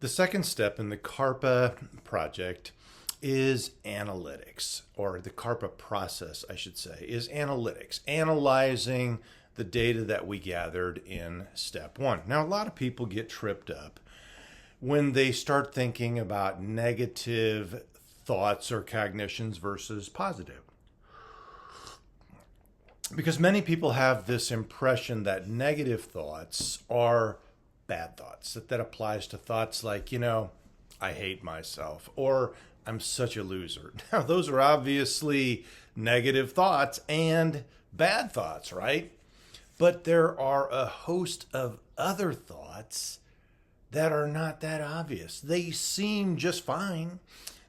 The second step in the CARPA project is analytics, or the CARPA process, I should say, is analytics, analyzing the data that we gathered in step one. Now, a lot of people get tripped up when they start thinking about negative thoughts or cognitions versus positive. Because many people have this impression that negative thoughts are bad thoughts, that applies to thoughts like, I hate myself, or I'm such a loser. Now, those are obviously negative thoughts and bad thoughts, right? But there are a host of other thoughts that are not that obvious. They seem just fine.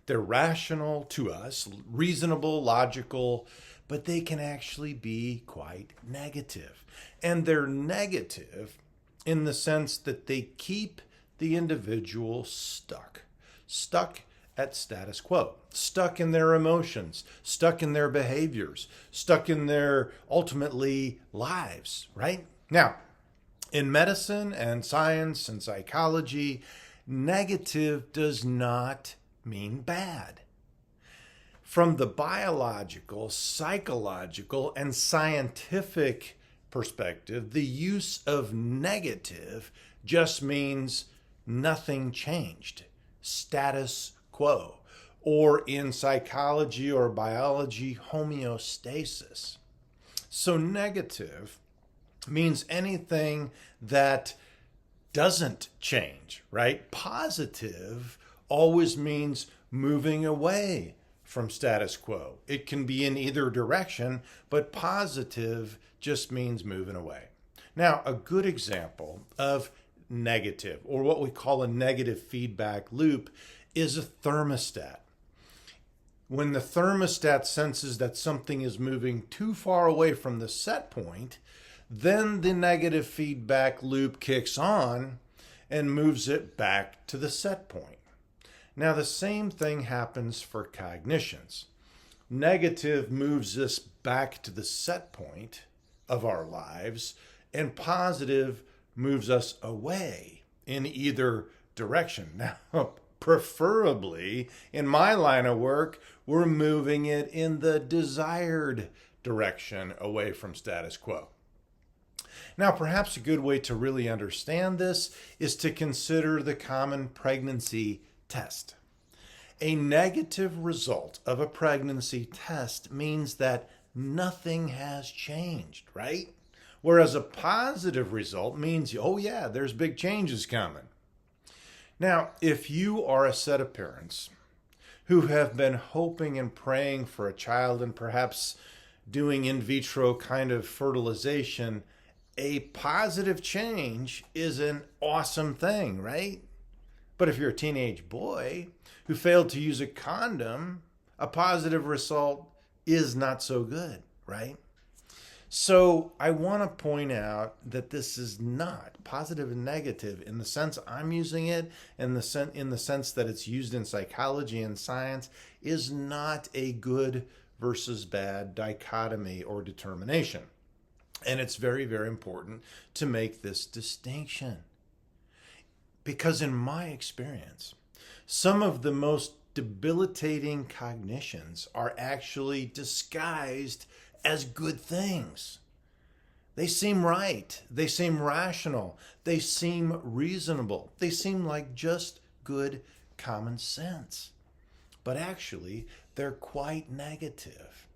They're rational to us, reasonable, logical, but they can actually be quite negative. And they're negative in the sense that they keep the individual stuck at status quo, stuck in their emotions, stuck in their behaviors, stuck in their ultimately lives, right? Now, in medicine and science and psychology, negative does not mean bad. From the biological, psychological, and scientific perspective, the use of negative just means nothing changed, status quo, or in psychology or biology, homeostasis. So negative means anything that doesn't change, right? Positive always means moving away from status quo. It can be in either direction, but positive just means moving away. Now, a good example of negative, or what we call a negative feedback loop, is a thermostat. When the thermostat senses that something is moving too far away from the set point, then the negative feedback loop kicks on and moves it back to the set point. Now, the same thing happens for cognitions. Negative moves us back to the set point of our lives, and positive moves us away in either direction. Now, preferably, in my line of work, we're moving it in the desired direction away from status quo. Now, perhaps a good way to really understand this is to consider the common pregnancy test. A negative result of a pregnancy test means that nothing has changed, right? Whereas a positive result means, oh yeah, there's big changes coming. Now, if you are a set of parents who have been hoping and praying for a child and perhaps doing in vitro kind of fertilization, a positive change is an awesome thing, right? But if you're a teenage boy who failed to use a condom, a positive result is not so good, right? So I want to point out that this is not positive and negative in the sense I'm using it, and in the sense that it's used in psychology and science, is not a good versus bad dichotomy or determination. And it's very, very important to make this distinction. Because in my experience, some of the most debilitating cognitions are actually disguised as good things. They seem right. They seem rational. They seem reasonable. They seem like just good common sense. But actually, they're quite negative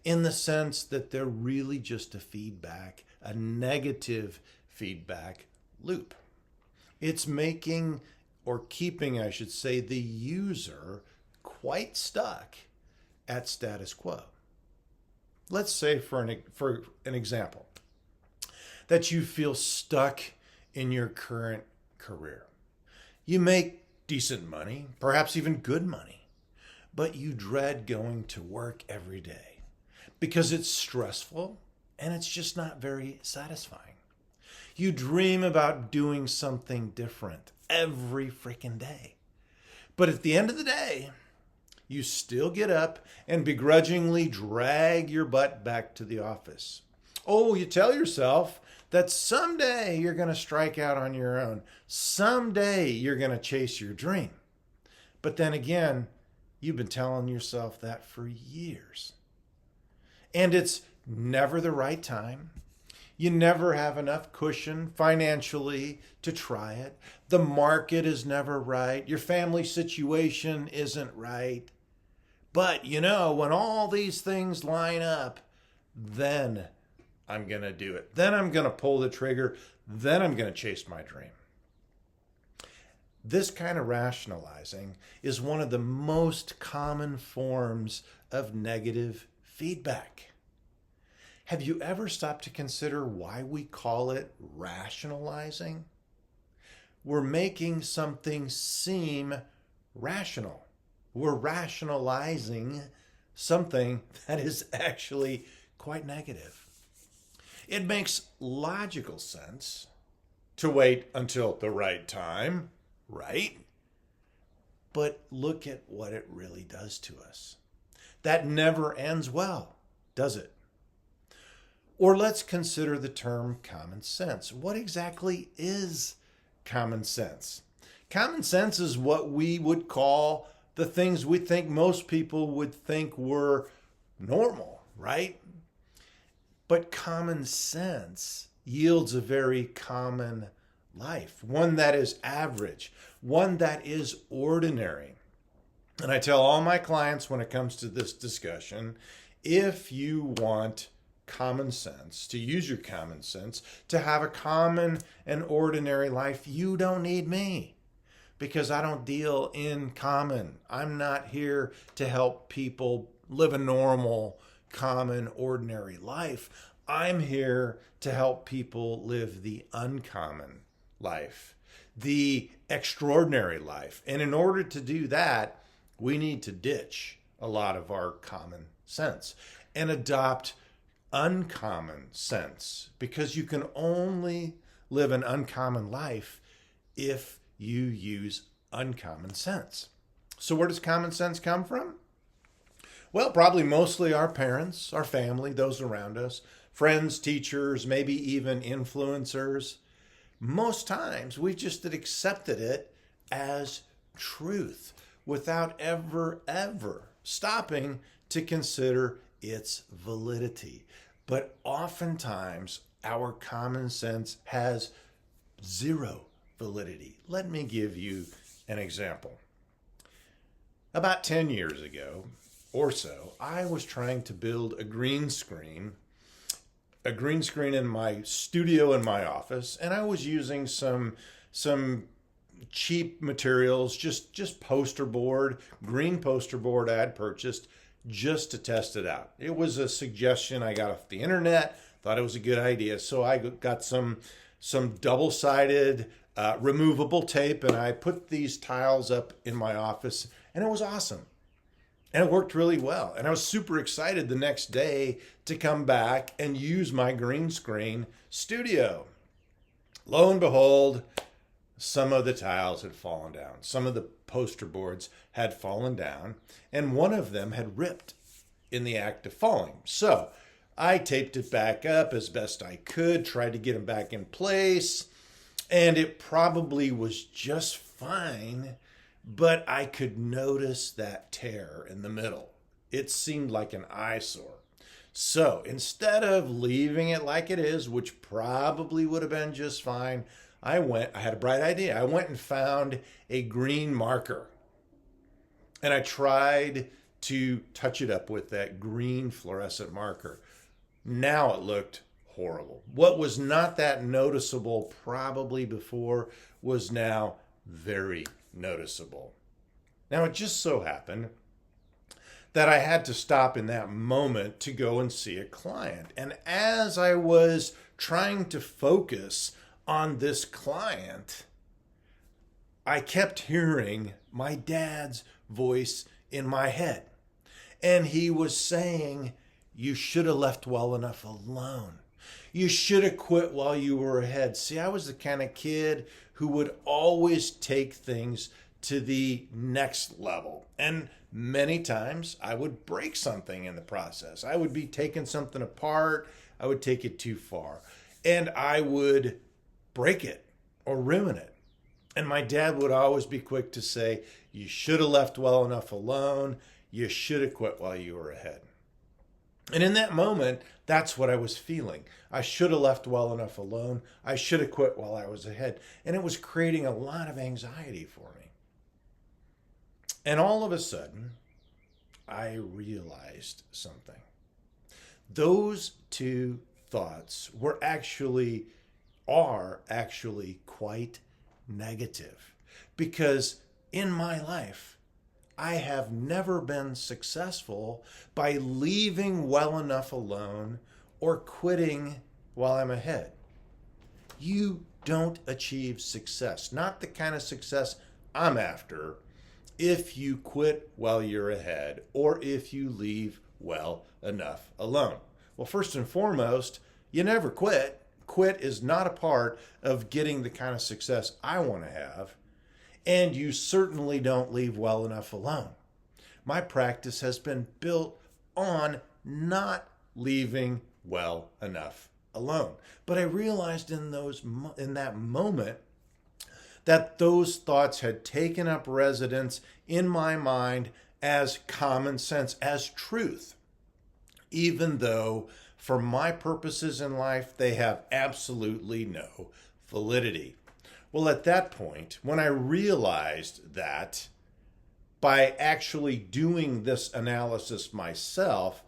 in the sense that they're really just a negative feedback loop. It's making, or keeping, I should say, the user quite stuck at status quo. Let's say, for an example, that you feel stuck in your current career. You make decent money, perhaps even good money, but you dread going to work every day because it's stressful and it's just not very satisfying. You dream about doing something different every freaking day. But at the end of the day, you still get up and begrudgingly drag your butt back to the office. Oh, you tell yourself that someday you're going to strike out on your own. Someday you're going to chase your dream. But then again, you've been telling yourself that for years. And it's never the right time. You never have enough cushion financially to try it. The market is never right. Your family situation isn't right. But when all these things line up, then I'm going to do it. Then I'm going to pull the trigger. Then I'm going to chase my dream. This kind of rationalizing is one of the most common forms of negative feedback. Have you ever stopped to consider why we call it rationalizing? We're making something seem rational. We're rationalizing something that is actually quite negative. It makes logical sense to wait until the right time, right? But look at what it really does to us. That never ends well, does it? Or let's consider the term common sense. What exactly is common sense? Common sense is what we would call the things we think most people would think were normal, right? But common sense yields a very common life, one that is average, one that is ordinary. And I tell all my clients when it comes to this discussion, if you want common sense, to use your common sense, to have a common and ordinary life, you don't need me because I don't deal in common. I'm not here to help people live a normal, common, ordinary life. I'm here to help people live the uncommon life, the extraordinary life. And in order to do that, we need to ditch a lot of our common sense and adopt uncommon sense, because you can only live an uncommon life if you use uncommon sense. So where does common sense come from? Well, probably mostly our parents, our family, those around us, friends, teachers, maybe even influencers. Most times we've just accepted it as truth without ever stopping to consider its validity. But oftentimes our common sense has zero validity. Let me give you an example. About 10 years ago or so, I was trying to build a green screen in my studio in my office, and I was using some cheap materials, just poster board, green poster board I had purchased just to test it out. It was a suggestion I got off the internet, thought it was a good idea. So I got some double-sided removable tape, and I put these tiles up in my office, and it was awesome. And it worked really well. And I was super excited the next day to come back and use my green screen studio. Lo and behold, some of the tiles had fallen down. Some of the poster boards had fallen down, and one of them had ripped in the act of falling. So I taped it back up as best I could, tried to get them back in place, and it probably was just fine, but I could notice that tear in the middle. It seemed like an eyesore. So instead of leaving it like it is, which probably would have been just fine, I had a bright idea. I went and found a green marker, and I tried to touch it up with that green fluorescent marker. Now it looked horrible. What was not that noticeable probably before was now very noticeable. Now it just so happened that I had to stop in that moment to go and see a client. And as I was trying to focus on this client, I kept hearing my dad's voice in my head. And he was saying, "You should have left well enough alone. You should have quit while you were ahead." See, I was the kind of kid who would always take things to the next level. And many times I would break something in the process. I would be taking something apart. I would take it too far. and I would break it or ruin it. And my dad would always be quick to say, you should have left well enough alone. You should have quit while you were ahead. And in that moment, that's what I was feeling. I should have left well enough alone. I should have quit while I was ahead. And it was creating a lot of anxiety for me. And all of a sudden, I realized something. Those two thoughts are actually quite negative, because in my life, I have never been successful by leaving well enough alone or quitting while I'm ahead. You don't achieve success, not the kind of success I'm after, if you quit while you're ahead or if you leave well enough alone. Well, first and foremost, you never quit. Quit is not a part of getting the kind of success I want to have. And you certainly don't leave well enough alone. My practice has been built on not leaving well enough alone. But I realized in that moment that those thoughts had taken up residence in my mind as common sense, as truth, even though for my purposes in life, they have absolutely no validity. Well, at that point, when I realized that by actually doing this analysis myself,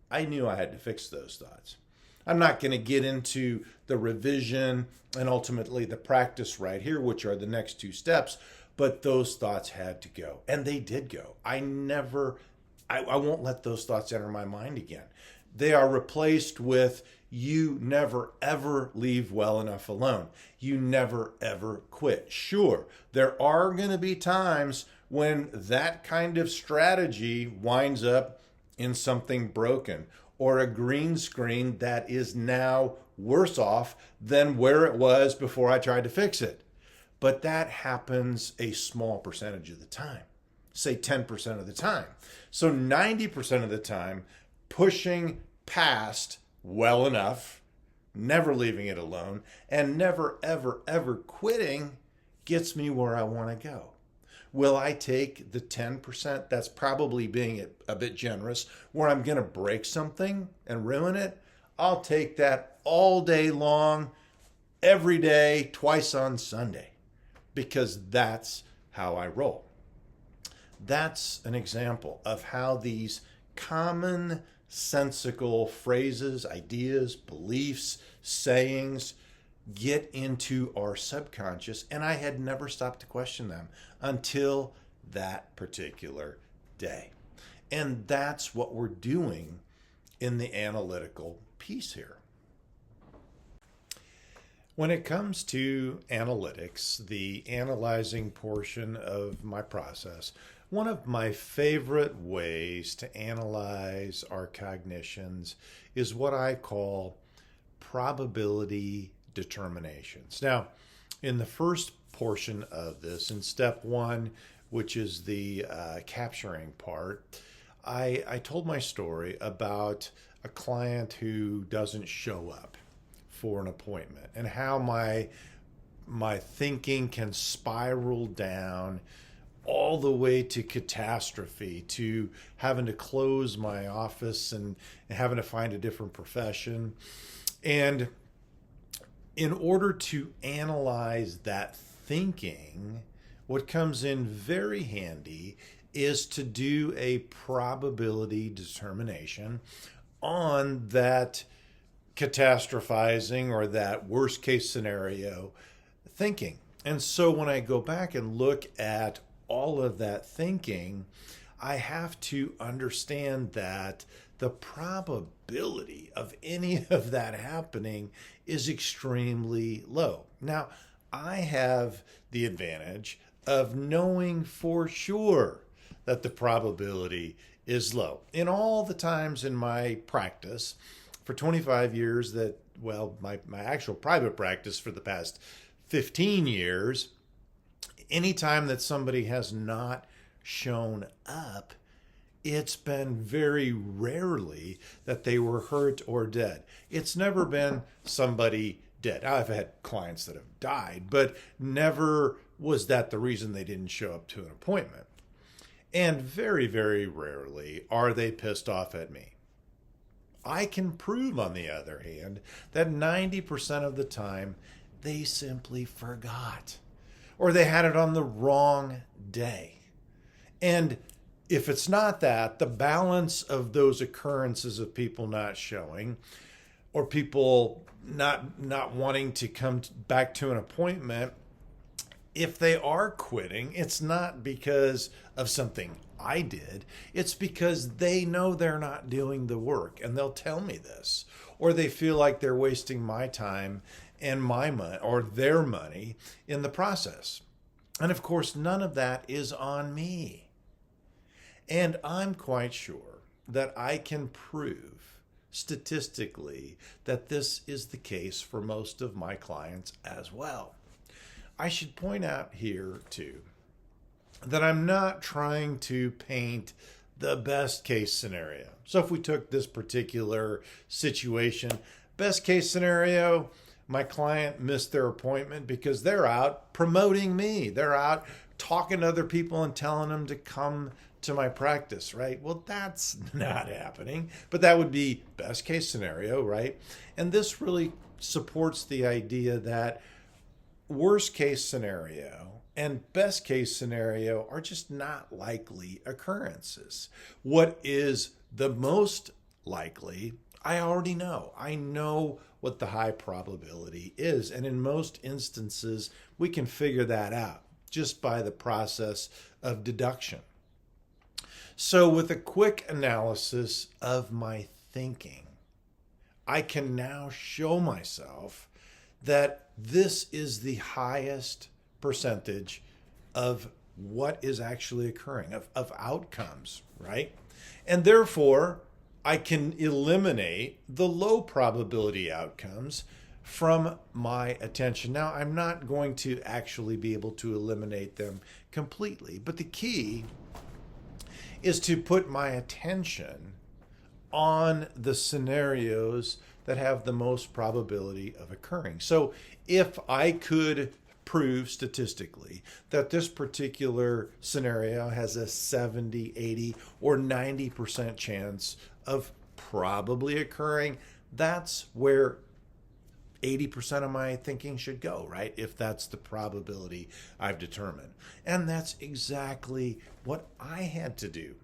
I knew I had to fix those thoughts. I'm not going to get into the revision and ultimately the practice right here, which are the next two steps, but those thoughts had to go. And they did go. I won't let those thoughts enter my mind again. They are replaced with, you never ever leave well enough alone. You never ever quit. Sure, there are going to be times when that kind of strategy winds up in something broken or a green screen that is now worse off than where it was before I tried to fix it. But that happens a small percentage of the time, say 10% of the time. So 90% of the time, pushing past well enough, never leaving it alone, and never, ever, ever quitting gets me where I want to go. Will I take the 10%? That's probably being a bit generous, where I'm going to break something and ruin it. I'll take that all day long, every day, twice on Sunday, because that's how I roll. That's an example of how these common sensical phrases, ideas, beliefs, sayings get into our subconscious, and I had never stopped to question them until that particular day. And that's what we're doing in the analytical piece here. When it comes to analytics, the analyzing portion of my process, one of my favorite ways to analyze our cognitions is what I call probability determinations. Now, in the first portion of this, in step one, which is the capturing part, I told my story about a client who doesn't show up for an appointment and how my thinking can spiral down all the way to catastrophe, to having to close my office and having to find a different profession. And in order to analyze that thinking, what comes in very handy is to do a probability determination on that catastrophizing or that worst case scenario thinking. And so when I go back and look at all of that thinking, I have to understand that the probability of any of that happening is extremely low. Now, I have the advantage of knowing for sure that the probability is low. In all the times in my practice, for 25 years my actual private practice for the past 15 years, anytime that somebody has not shown up, it's been very rarely that they were hurt or dead. It's never been somebody dead. I've had clients that have died, but never was that the reason they didn't show up to an appointment. And very, very rarely are they pissed off at me. I can prove, on the other hand, that 90% of the time they simply forgot, or they had it on the wrong day. And if it's not that, the balance of those occurrences of people not showing, or people not wanting to come back to an appointment, if they are quitting, it's not because of something I did. It's because they know they're not doing the work, and they'll tell me this. Or they feel like they're wasting my time and my money, or their money, in the process. And of course, none of that is on me. And I'm quite sure that I can prove statistically that this is the case for most of my clients as well. I should point out here, too, that I'm not trying to paint the best case scenario. So if we took this particular situation, best case scenario, my client missed their appointment because they're out promoting me. They're out talking to other people and telling them to come to my practice, right? Well, that's not happening, but that would be best case scenario, right? And this really supports the idea that worst case scenario and best case scenario are just not likely occurrences. What is the most likely, I already know. I know what the high probability is. And in most instances, we can figure that out just by the process of deduction. So with a quick analysis of my thinking, I can now show myself that this is the highest percentage of what is actually occurring, of outcomes, right? And therefore, I can eliminate the low probability outcomes from my attention. Now, I'm not going to actually be able to eliminate them completely, but the key is to put my attention on the scenarios that have the most probability of occurring. So if I could prove statistically that this particular scenario has a 70, 80, or 90% chance of probably occurring, that's where 80% of my thinking should go, right? If that's the probability I've determined. And that's exactly what I had to do.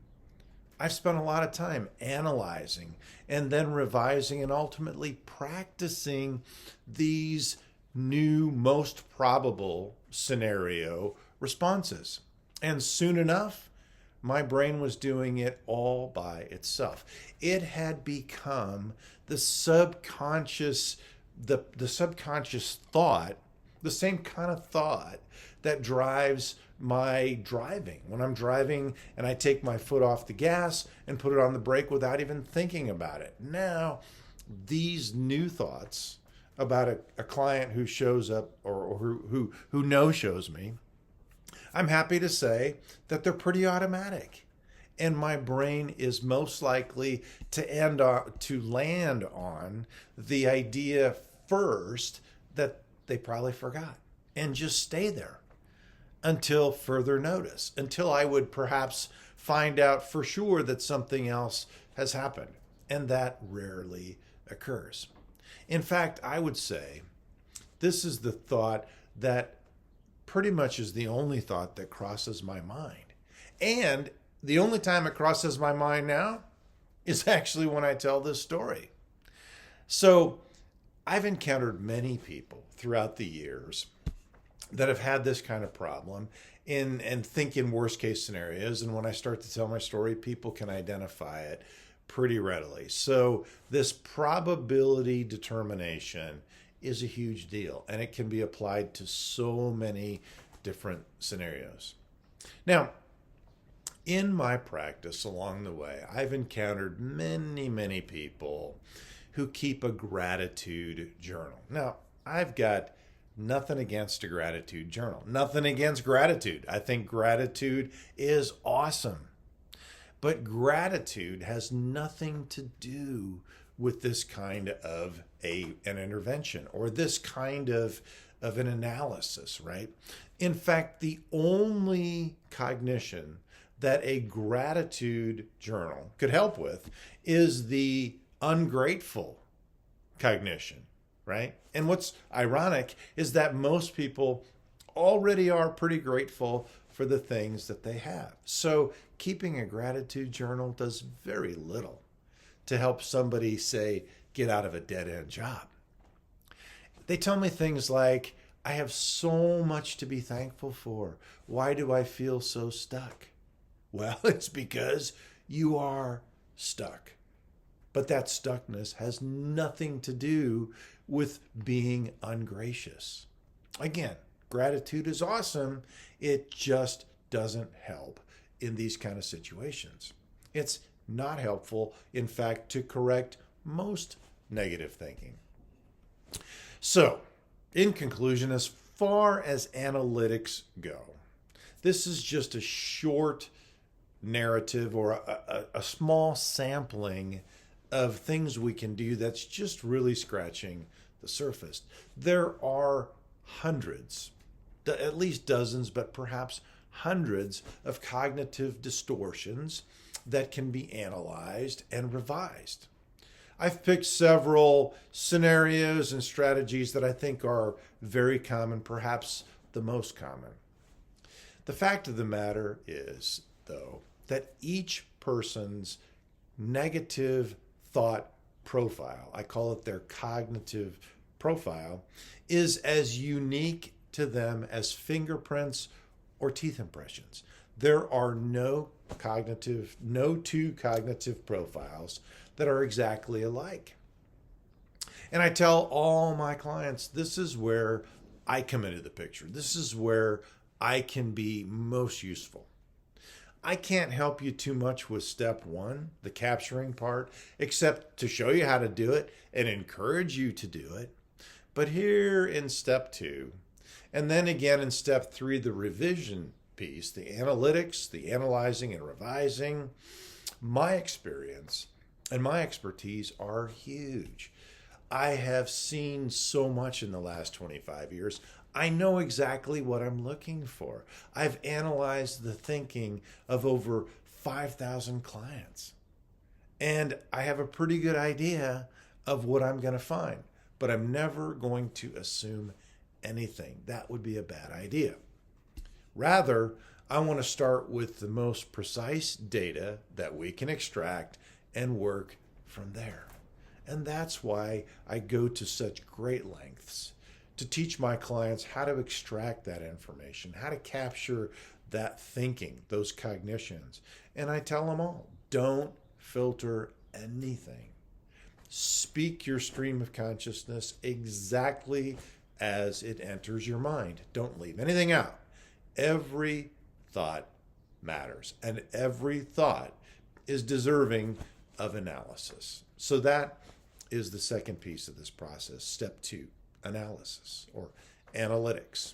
I've spent a lot of time analyzing and then revising and ultimately practicing these new most probable scenario responses. And soon enough, my brain was doing it all by itself. It had become the subconscious thought, the same kind of thought that drives my driving. When I'm driving and I take my foot off the gas and put it on the brake without even thinking about it. Now, these new thoughts about a client who shows up or who no-shows me, I'm happy to say that they're pretty automatic. And my brain is most likely to land on the idea first that they probably forgot and just stay there until further notice, until I would perhaps find out for sure that something else has happened. And that rarely occurs. In fact, I would say this is the thought that pretty much is the only thought that crosses my mind. And the only time it crosses my mind now is actually when I tell this story. So I've encountered many people throughout the years that have had this kind of problem and think in worst case scenarios. And when I start to tell my story, people can identify it pretty readily. So this probability determination is a huge deal, and it can be applied to so many different scenarios. Now, in my practice along the way, I've encountered many, many people who keep a gratitude journal. Now, I've got nothing against a gratitude journal. Nothing against gratitude. I think gratitude is awesome. But gratitude has nothing to do with this kind of an intervention or this kind of an analysis, right? In fact, the only cognition that a gratitude journal could help with is the ungrateful cognition, right? And what's ironic is that most people already are pretty grateful for the things that they have. So keeping a gratitude journal does very little to help somebody, say, get out of a dead-end job. They tell me things like, I have so much to be thankful for. Why do I feel so stuck? Well, it's because you are stuck. But that stuckness has nothing to do with being ungracious. Again, gratitude is awesome. It just doesn't help in these kind of situations. It's not helpful, in fact, to correct most negative thinking. So, in conclusion, as far as analytics go, this is just a short narrative or a small sampling of things we can do that's just really scratching the surface. There are hundreds, at least dozens, but perhaps hundreds of cognitive distortions that can be analyzed and revised. I've picked several scenarios and strategies that I think are very common, perhaps the most common. The fact of the matter is, though, that each person's negative thought profile, I call it their cognitive profile, is as unique to them as fingerprints or teeth impressions. There are no two cognitive profiles that are exactly alike. And I tell all my clients, this is where I come into the picture. This is where I can be most useful. I can't help you too much with step one, the capturing part, except to show you how to do it and encourage you to do it. But here in step two, and then again in step three, the revision piece, the analytics, the analyzing and revising, my experience and my expertise are huge. I have seen so much in the last 25 years. I know exactly what I'm looking for. I've analyzed the thinking of over 5,000 clients. And I have a pretty good idea of what I'm going to find. But I'm never going to assume anything. That would be a bad idea. Rather, I want to start with the most precise data that we can extract and work from there. And that's why I go to such great lengths to teach my clients how to extract that information, how to capture that thinking, those cognitions. And I tell them all, don't filter anything. Speak your stream of consciousness exactly as it enters your mind. Don't leave anything out. Every thought matters, and every thought is deserving of analysis. So that is the second piece of this process, step two, analysis or analytics.